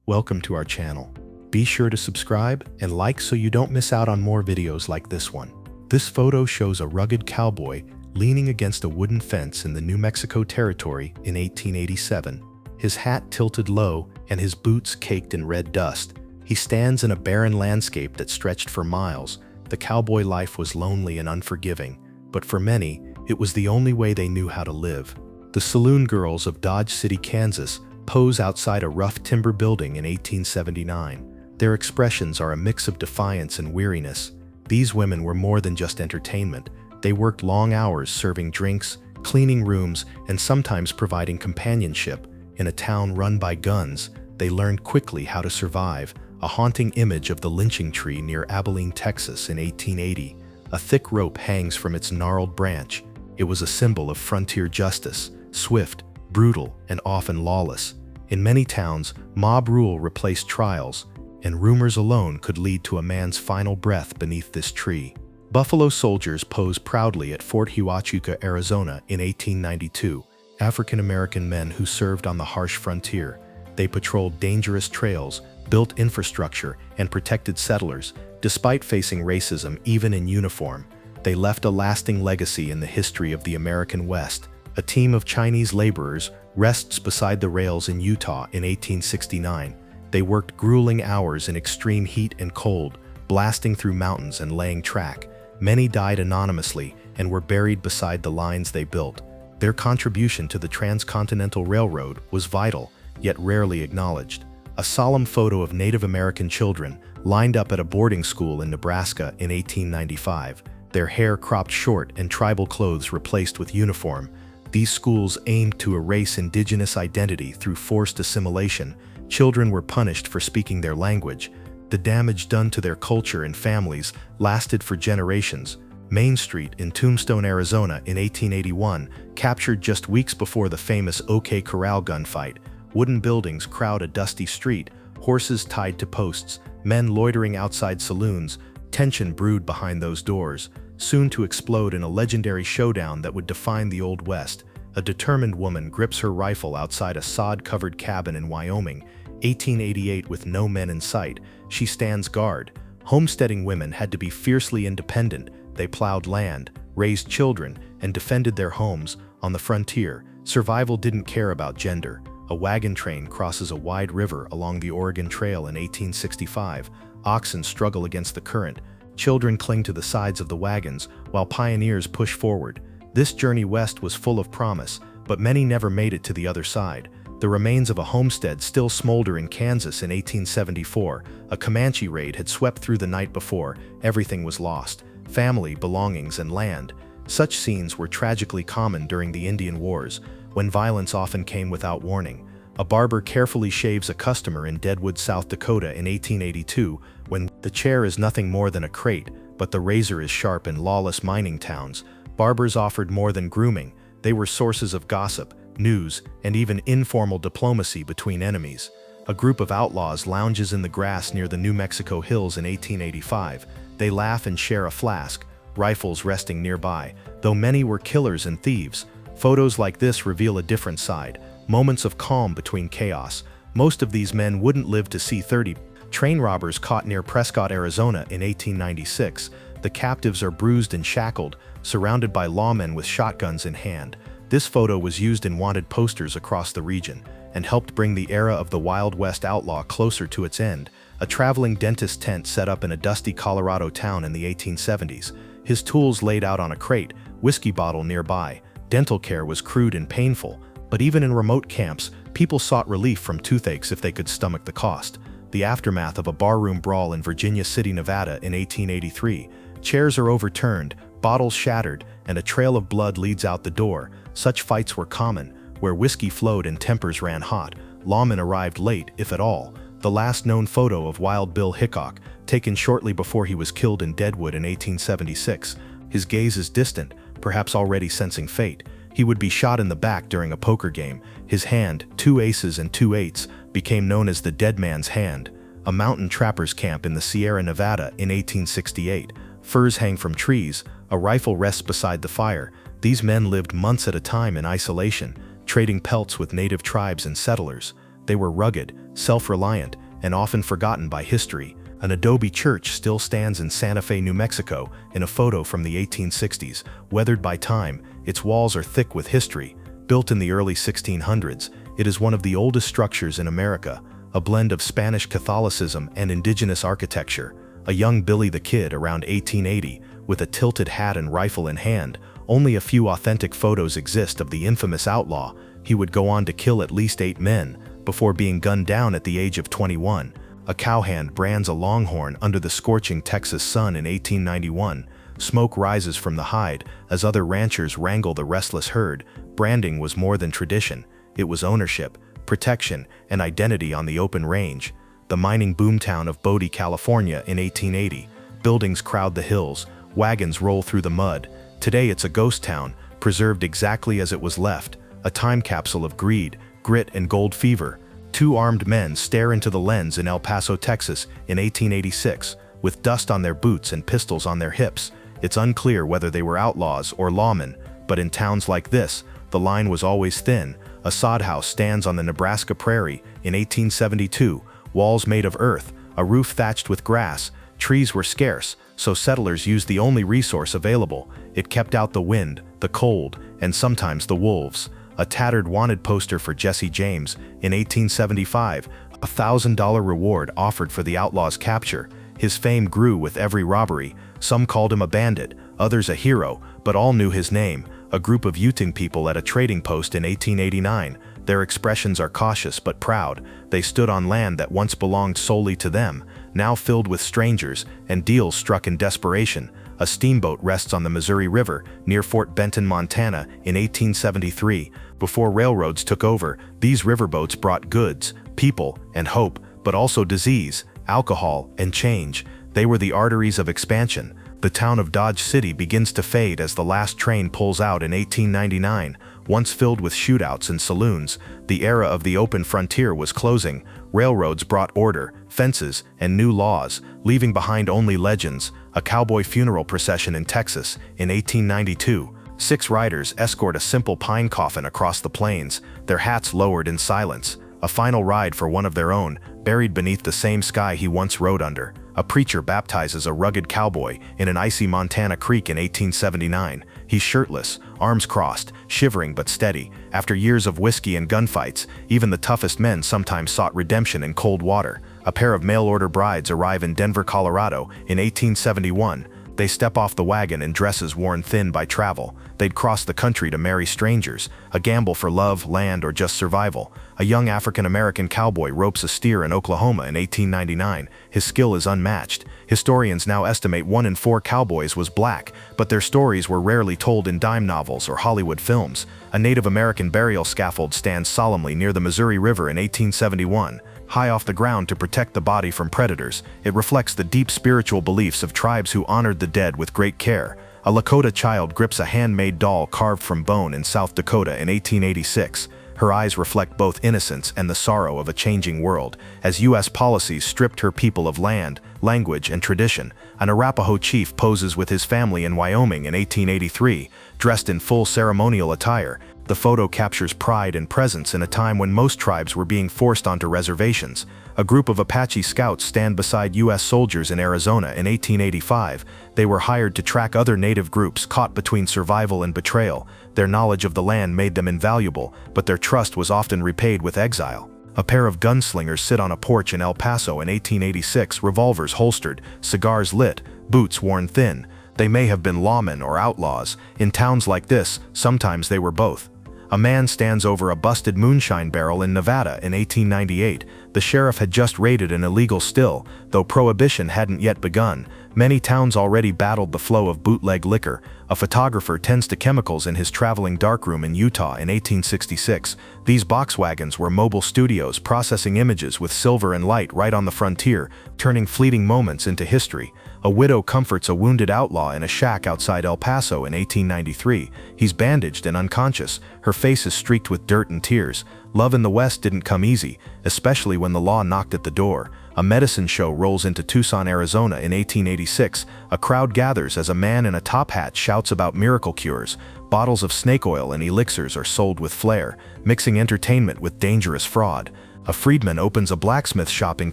welcome to our channel. Be sure to subscribe and like so you don't miss out on more videos like this one. This photo shows a rugged cowboy leaning against a wooden fence in the New Mexico Territory in 1887. His hat tilted low and his boots caked in red dust. He stands in a barren landscape that stretched for miles. The cowboy life was lonely and unforgiving, but for many, it was the only way they knew how to live. The saloon girls of Dodge City, Kansas, pose outside a rough timber building in 1879. Their expressions are a mix of defiance and weariness. These women were more than just entertainment. They worked long hours serving drinks, cleaning rooms, and sometimes providing companionship. In a town run by guns, they learned quickly how to survive, a haunting image of the lynching tree near Abilene, Texas in 1880. A thick rope hangs from its gnarled branch. It was a symbol of frontier justice, swift, brutal, and often lawless. In many towns, mob rule replaced trials, and rumors alone could lead to a man's final breath beneath this tree. Buffalo soldiers pose proudly at Fort Huachuca, Arizona in 1892. African-American men who served on the harsh frontier. They patrolled dangerous trails, built infrastructure, and protected settlers. Despite facing racism even in uniform, they left a lasting legacy in the history of the American West. A team of Chinese laborers rests beside the rails in Utah in 1869. They worked grueling hours in extreme heat and cold, blasting through mountains and laying track. Many died anonymously and were buried beside the lines they built. Their contribution to the Transcontinental Railroad was vital, yet rarely acknowledged. A solemn photo of Native American children lined up at a boarding school in Nebraska in 1895, their hair cropped short and tribal clothes replaced with uniform. These schools aimed to erase indigenous identity through forced assimilation. Children were punished for speaking their language. The damage done to their culture and families lasted for generations. Main Street in Tombstone, Arizona in 1881, captured just weeks before the famous OK Corral gunfight. Wooden buildings crowd a dusty street, horses tied to posts, men loitering outside saloons. Tension brewed behind those doors, soon to explode in a legendary showdown that would define the Old West. A determined woman grips her rifle outside a sod-covered cabin in Wyoming, 1888, with no men in sight. She stands guard. Homesteading women had to be fiercely independent. They plowed land, raised children, and defended their homes. On the frontier, survival didn't care about gender. A wagon train crosses a wide river along the Oregon Trail in 1865. Oxen struggle against the current. Children cling to the sides of the wagons, while pioneers push forward. This journey west was full of promise, but many never made it to the other side. The remains of a homestead still smolder in Kansas in 1874. A Comanche raid had swept through the night before. Everything was lost: family, belongings, and land. Such scenes were tragically common during the Indian Wars, when violence often came without warning. A barber carefully shaves a customer in Deadwood, South Dakota in 1882, when the chair is nothing more than a crate, but the razor is sharp. In lawless mining towns, barbers offered more than grooming. They were sources of gossip, news, and even informal diplomacy between enemies. A group of outlaws lounges in the grass near the New Mexico hills in 1885. They laugh and share a flask, rifles resting nearby. Though many were killers and thieves, photos like this reveal a different side. Moments of calm between chaos. Most of these men wouldn't live to see 30. Train robbers caught near Prescott, Arizona in 1896. The captives are bruised and shackled, surrounded by lawmen with shotguns in hand. This photo was used in wanted posters across the region and helped bring the era of the Wild West outlaw closer to its end. A traveling dentist tent set up in a dusty Colorado town in the 1870s. His tools laid out on a crate, whiskey bottle nearby. Dental care was crude and painful, but even in remote camps, people sought relief from toothaches if they could stomach the cost. The aftermath of a barroom brawl in Virginia City, Nevada in 1883. Chairs are overturned, bottles shattered, and a trail of blood leads out the door. Such fights were common, where whiskey flowed and tempers ran hot. Lawmen arrived late, if at all. The last known photo of Wild Bill Hickok, taken shortly before he was killed in Deadwood in 1876. His gaze is distant, perhaps already sensing fate. He would be shot in the back during a poker game. His hand, 2 aces and 2 eights, became known as the dead man's hand. A mountain trappers camp in the Sierra Nevada in 1868. Furs hang from trees. A rifle rests beside the fire. These men lived months at a time in isolation, trading pelts with native tribes and settlers. They were rugged, self-reliant, and often forgotten by history. An adobe church still stands in Santa Fe, New Mexico, in a photo from the 1860s. Weathered by time, its walls are thick with history. Built in the early 1600s, it is one of the oldest structures in America, a blend of Spanish Catholicism and indigenous architecture. A young Billy the Kid around 1880, with a tilted hat and rifle in hand. Only a few authentic photos exist of the infamous outlaw. He would go on to kill at least 8 men, before being gunned down at the age of 21. A cowhand brands a longhorn under the scorching Texas sun in 1891. Smoke rises from the hide as other ranchers wrangle the restless herd. Branding was more than tradition. It was ownership, protection, and identity on the open range. The mining boomtown of Bodie, California in 1880. Buildings crowd the hills, wagons roll through the mud. Today it's a ghost town, preserved exactly as it was left, a time capsule of greed, grit, and gold fever. 2 armed men stare into the lens in El Paso, Texas in 1886, with dust on their boots and pistols on their hips. It's unclear whether they were outlaws or lawmen, but in towns like this, the line was always thin. A sod house stands on the Nebraska prairie in 1872, walls made of earth, a roof thatched with grass. Trees were scarce, so settlers used the only resource available. It kept out the wind, the cold, and sometimes the wolves. A tattered wanted poster for Jesse James in 1875, a $1,000 reward offered for the outlaw's capture. His fame grew with every robbery. Some called him a bandit, others a hero, but all knew his name. A group of Ute people at a trading post in 1889. Their expressions are cautious but proud. They stood on land that once belonged solely to them, now filled with strangers, and deals struck in desperation. A steamboat rests on the Missouri River near Fort Benton, Montana in 1873. Before railroads took over, these riverboats brought goods, people, and hope, but also disease, alcohol, and change. They were the arteries of expansion. The town of Dodge City begins to fade as the last train pulls out in 1899. Once filled with shootouts and saloons, the era of the open frontier was closing. Railroads brought order, fences, and new laws, leaving behind only legends. A cowboy funeral procession in Texas in 1892. 6 riders escort a simple pine coffin across the plains, their hats lowered in silence. A final ride for one of their own, buried beneath the same sky he once rode under. A preacher baptizes a rugged cowboy in an icy Montana creek in 1879. He's shirtless, arms crossed, shivering but steady. After years of whiskey and gunfights, even the toughest men sometimes sought redemption in cold water. A pair of mail-order brides arrive in Denver, Colorado in 1871. They step off the wagon in dresses worn thin by travel. They'd cross the country to marry strangers, a gamble for love, land, or just survival. A young African-American cowboy ropes a steer in Oklahoma in 1899. His skill is unmatched. Historians now estimate 1 in 4 cowboys was black, but their stories were rarely told in dime novels or Hollywood films. A Native American burial scaffold stands solemnly near the Missouri River in 1871. High off the ground to protect the body from predators, it reflects the deep spiritual beliefs of tribes who honored the dead with great care. A Lakota child grips a handmade doll carved from bone in South Dakota in 1886. Her eyes reflect both innocence and the sorrow of a changing world, as U.S. policies stripped her people of land, language, and tradition. An Arapaho chief poses with his family in Wyoming in 1883, dressed in full ceremonial attire. The photo captures pride and presence in a time when most tribes were being forced onto reservations. A group of Apache scouts stand beside U.S. soldiers in Arizona in 1885. They were hired to track other native groups caught between survival and betrayal. Their knowledge of the land made them invaluable, but their trust was often repaid with exile. A pair of gunslingers sit on a porch in El Paso in 1886, revolvers holstered, cigars lit, boots worn thin. They may have been lawmen or outlaws. In towns like this, sometimes they were both. A man stands over a busted moonshine barrel in Nevada in 1898. The sheriff had just raided an illegal still, though prohibition hadn't yet begun. Many towns already battled the flow of bootleg liquor. A photographer tends to chemicals in his traveling darkroom in Utah in 1866. These box wagons were mobile studios processing images with silver and light right on the frontier, turning fleeting moments into history. A widow comforts a wounded outlaw in a shack outside El Paso in 1893. He's bandaged and unconscious. Her face is streaked with dirt and tears. Love in the West didn't come easy, especially when the law knocked at the door. A medicine show rolls into Tucson, Arizona in 1886. A crowd gathers as a man in a top hat shouts about miracle cures. Bottles of snake oil and elixirs are sold with flair, mixing entertainment with dangerous fraud. A freedman opens a blacksmith shop in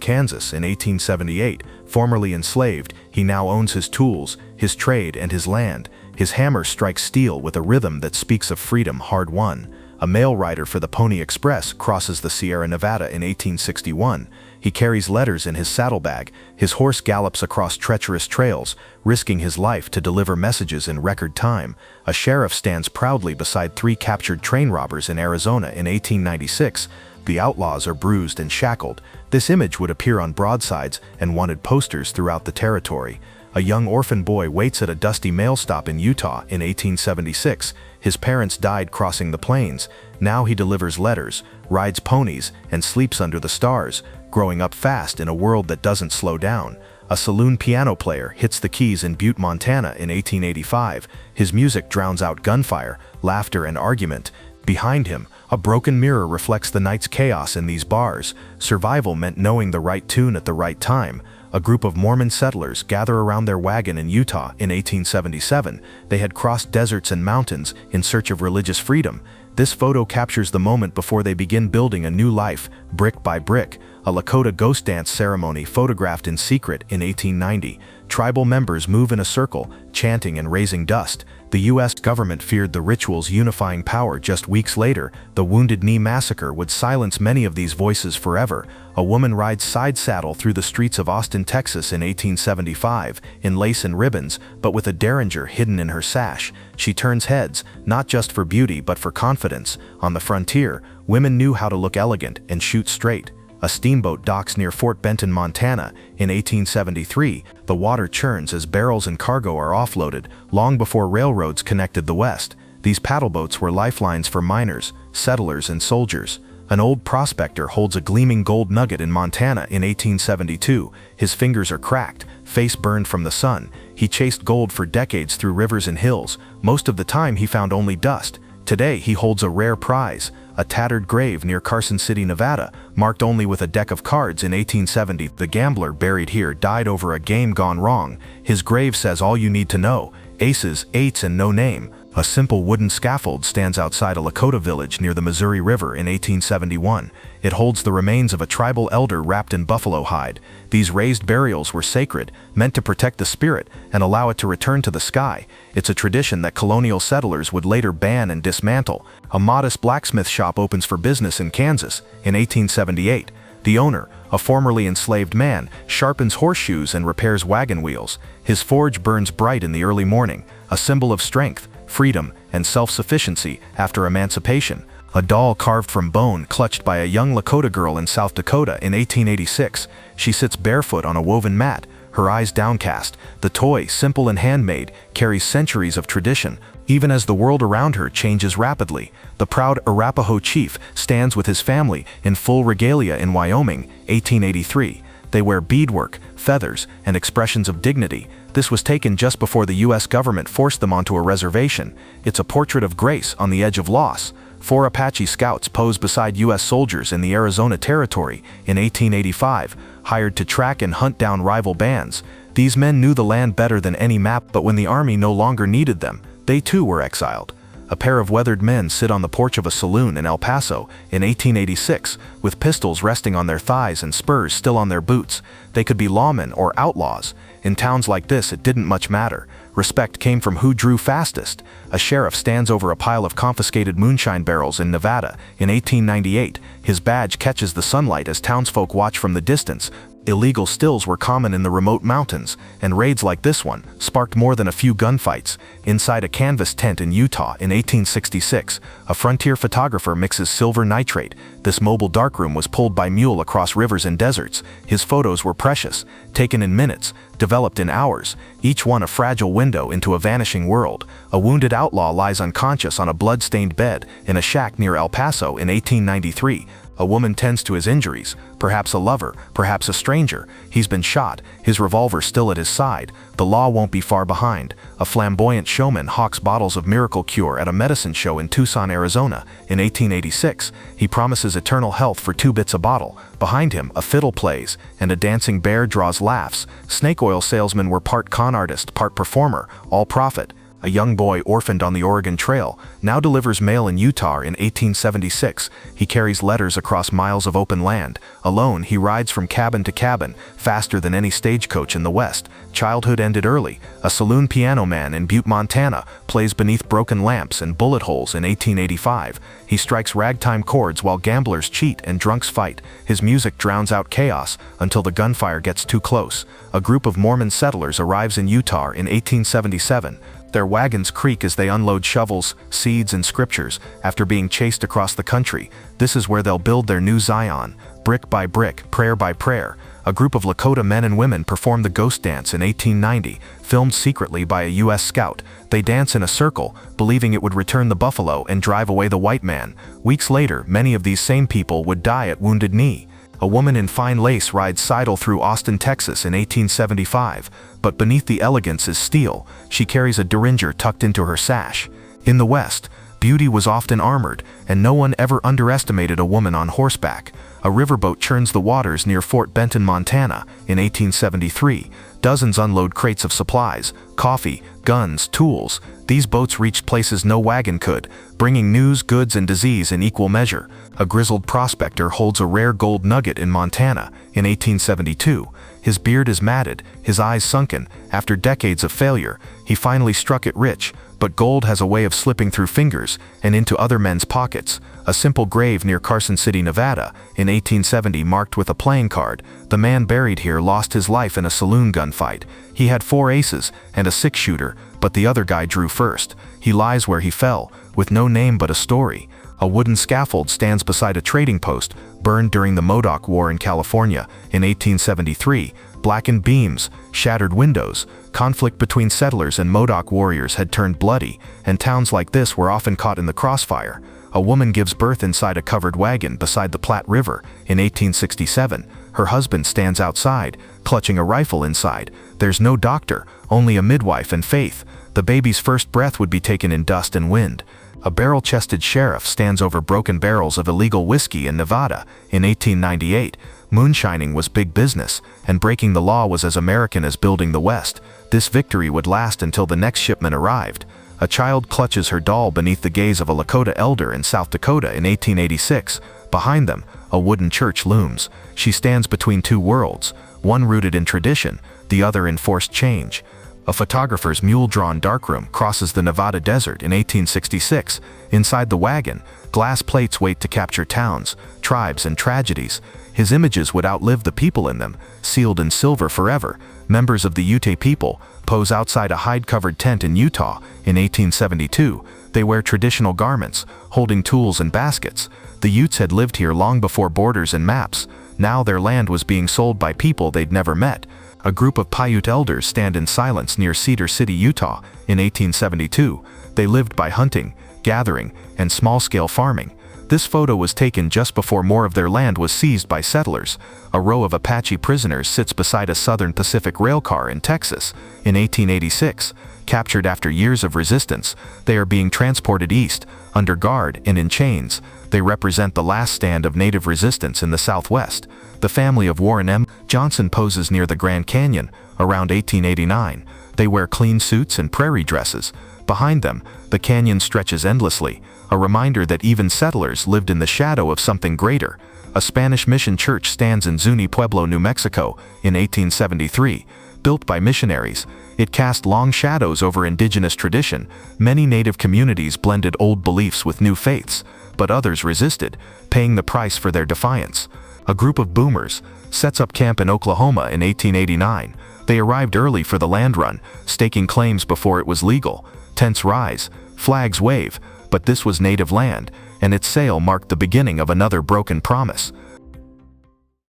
Kansas in 1878. Formerly enslaved, he now owns his tools, his trade, and his land. His hammer strikes steel with a rhythm that speaks of freedom hard won. A mail rider for the Pony Express crosses the Sierra Nevada in 1861. He carries letters in his saddlebag. His horse gallops across treacherous trails, risking his life to deliver messages in record time. A sheriff stands proudly beside 3 captured train robbers in Arizona in 1896. The outlaws are bruised and shackled. This image would appear on broadsides and wanted posters throughout the territory. A young orphan boy waits at a dusty mail stop in Utah in 1876. His parents died crossing the plains. Now he delivers letters, rides ponies, and sleeps under the stars, growing up fast in a world that doesn't slow down. A saloon piano player hits the keys in Butte, Montana in 1885. His music drowns out gunfire, laughter, and argument. Behind him, a broken mirror reflects the night's chaos in these bars. Survival meant knowing the right tune at the right time. A group of Mormon settlers gather around their wagon in Utah in 1877. They had crossed deserts and mountains in search of religious freedom. This photo captures the moment before they begin building a new life, brick by brick. A Lakota ghost dance ceremony photographed in secret in 1890. Tribal members move in a circle, chanting and raising dust. The U.S. government feared the ritual's unifying power. Just weeks later, the Wounded Knee Massacre would silence many of these voices forever. A woman rides side saddle through the streets of Austin, Texas in 1875, in lace and ribbons, but with a derringer hidden in her sash. She turns heads, not just for beauty but for confidence. On the frontier, women knew how to look elegant and shoot straight. A steamboat docks near Fort Benton, Montana in 1873. The water churns as barrels and cargo are offloaded, long before railroads connected the West. These paddle boats were lifelines for miners, settlers, and soldiers. An old prospector holds a gleaming gold nugget in Montana in 1872. His fingers are cracked, face burned from the sun. He chased gold for decades through rivers and hills. Most of the time he found only dust. Today he holds a rare prize, a tattered grave near Carson City, Nevada, marked only with a deck of cards in 1870. The gambler buried here died over a game gone wrong. His grave says all you need to know: aces, eights, and no name. A simple wooden scaffold stands outside a Lakota village near the Missouri River in 1871. It holds the remains of a tribal elder wrapped in buffalo hide. These raised burials were sacred, meant to protect the spirit and allow it to return to the sky. It's a tradition that colonial settlers would later ban and dismantle. A modest blacksmith shop opens for business in Kansas in 1878. The owner, a formerly enslaved man, sharpens horseshoes and repairs wagon wheels. His forge burns bright in the early morning, a symbol of strength, freedom, and self-sufficiency after emancipation. A doll carved from bone clutched by a young Lakota girl in South Dakota in 1886. She sits barefoot on a woven mat, her eyes downcast. The toy, simple and handmade, carries centuries of tradition, even as the world around her changes rapidly. The proud Arapaho chief stands with his family in full regalia in Wyoming, 1883. They wear beadwork, feathers, and expressions of dignity. This was taken just before the U.S. government forced them onto a reservation. It's a portrait of grace on the edge of loss. 4 Apache scouts pose beside U.S. soldiers in the Arizona Territory in 1885, hired to track and hunt down rival bands. These men knew the land better than any map, but when the army no longer needed them, they too were exiled. A pair of weathered men sit on the porch of a saloon in El Paso in 1886, with pistols resting on their thighs and spurs still on their boots. They could be lawmen or outlaws. In towns like this, it didn't much matter. Respect came from who drew fastest. A sheriff stands over a pile of confiscated moonshine barrels in Nevada in 1898. His badge catches the sunlight as townsfolk watch from the distance. Illegal stills were common in the remote mountains, and raids like this one sparked more than a few gunfights. Inside a canvas tent in Utah in 1866, a frontier photographer mixes silver nitrate. This mobile darkroom was pulled by mule across rivers and deserts. His photos were precious, taken in minutes, developed in hours, each one a fragile window into a vanishing world. A wounded outlaw lies unconscious on a blood-stained bed in a shack near El Paso in 1893. A woman tends to his injuries, perhaps a lover, perhaps a stranger. He's been shot, his revolver still at his side. The law won't be far behind. A flamboyant showman hawks bottles of miracle cure at a medicine show in Tucson, Arizona in 1886. He promises eternal health for 2 bits a bottle. Behind him, a fiddle plays, and a dancing bear draws laughs. Snake oil salesmen were part con artist, part performer, all profit. a young boy orphaned on the Oregon Trail, now delivers mail in Utah in 1876. He carries letters across miles of open land. Alone, he rides from cabin to cabin, faster than any stagecoach in the West. Childhood ended early. A saloon piano man in Butte, Montana, plays beneath broken lamps and bullet holes in 1885. He strikes ragtime chords while gamblers cheat and drunks fight. His music drowns out chaos until the gunfire gets too close. A group of Mormon settlers arrives in Utah in 1877. Their wagons creak as they unload shovels, seeds, and scriptures after being chased across the country. This is where they'll build their new Zion. Brick by brick, prayer by prayer, a group of Lakota men and women perform the ghost dance in 1890, filmed secretly by a U.S. scout. They dance in a circle, believing it would return the buffalo and drive away the white man. Weeks later, many of these same people would die at Wounded Knee. A woman in fine lace rides sidle through Austin, Texas in 1875, but beneath the elegance is steel. She carries a derringer tucked into her sash. In the West, beauty was often armored, and no one ever underestimated a woman on horseback. A riverboat churns the waters near Fort Benton, Montana in 1873. Dozens unload crates of supplies, coffee, guns, tools. These boats reached places no wagon could, bringing news, goods, and disease in equal measure. A grizzled prospector holds a rare gold nugget in Montana in 1872. His beard is matted, his eyes sunken. After decades of failure, he finally struck it rich, but gold has a way of slipping through fingers and into other men's pockets. A simple grave near Carson City, Nevada, in 1870 marked with a playing card. The man buried here lost his life in a saloon gunfight. He had 4 aces and a 6-shooter, but the other guy drew first. He lies where he fell, with no name but a story. A wooden scaffold stands beside a trading post, burned during the Modoc War in California in 1873. Blackened beams, shattered windows. Conflict between settlers and Modoc warriors had turned bloody, and towns like this were often caught in the crossfire. A woman gives birth inside a covered wagon beside the Platte River in 1867. Her husband stands outside, clutching a rifle inside. There's no doctor, only a midwife and faith. The baby's first breath would be taken in dust and wind. A barrel-chested sheriff stands over broken barrels of illegal whiskey in Nevada in 1898. Moonshining was big business, and breaking the law was as American as building the West. This victory would last until the next shipment arrived. A child clutches her doll beneath the gaze of a Lakota elder in South Dakota in 1886. Behind them, a wooden church looms. She stands between two worlds, one rooted in tradition, the other in forced change. A photographer's mule-drawn darkroom crosses the Nevada desert in 1866. Inside the wagon, glass plates wait to capture towns, tribes, and tragedies. His images would outlive the people in them, sealed in silver forever. Members of the Ute people pose outside a hide-covered tent in Utah in 1872. They wear traditional garments, holding tools and baskets. The Utes had lived here long before borders and maps. Now their land was being sold by people they'd never met. A group of Paiute elders stand in silence near Cedar City, Utah, in 1872. They lived by hunting, gathering, and small-scale farming. This photo was taken just before more of their land was seized by settlers. A row of Apache prisoners sits beside a Southern Pacific railcar in Texas in 1886. Captured after years of resistance, they are being transported east, under guard and in chains. They represent the last stand of native resistance in the Southwest. The family of Warren M. Johnson poses near the Grand Canyon around 1889. They wear clean suits and prairie dresses. Behind them, the canyon stretches endlessly, a reminder that even settlers lived in the shadow of something greater. A Spanish mission church stands in Zuni Pueblo, New Mexico, in 1873. Built by missionaries, it cast long shadows over indigenous tradition. Many native communities blended old beliefs with new faiths, but others resisted, paying the price for their defiance. A group of boomers sets up camp in Oklahoma in 1889. They arrived early for the land run, staking claims before it was legal. Tents rise, flags wave, but this was native land, and its sale marked the beginning of another broken promise.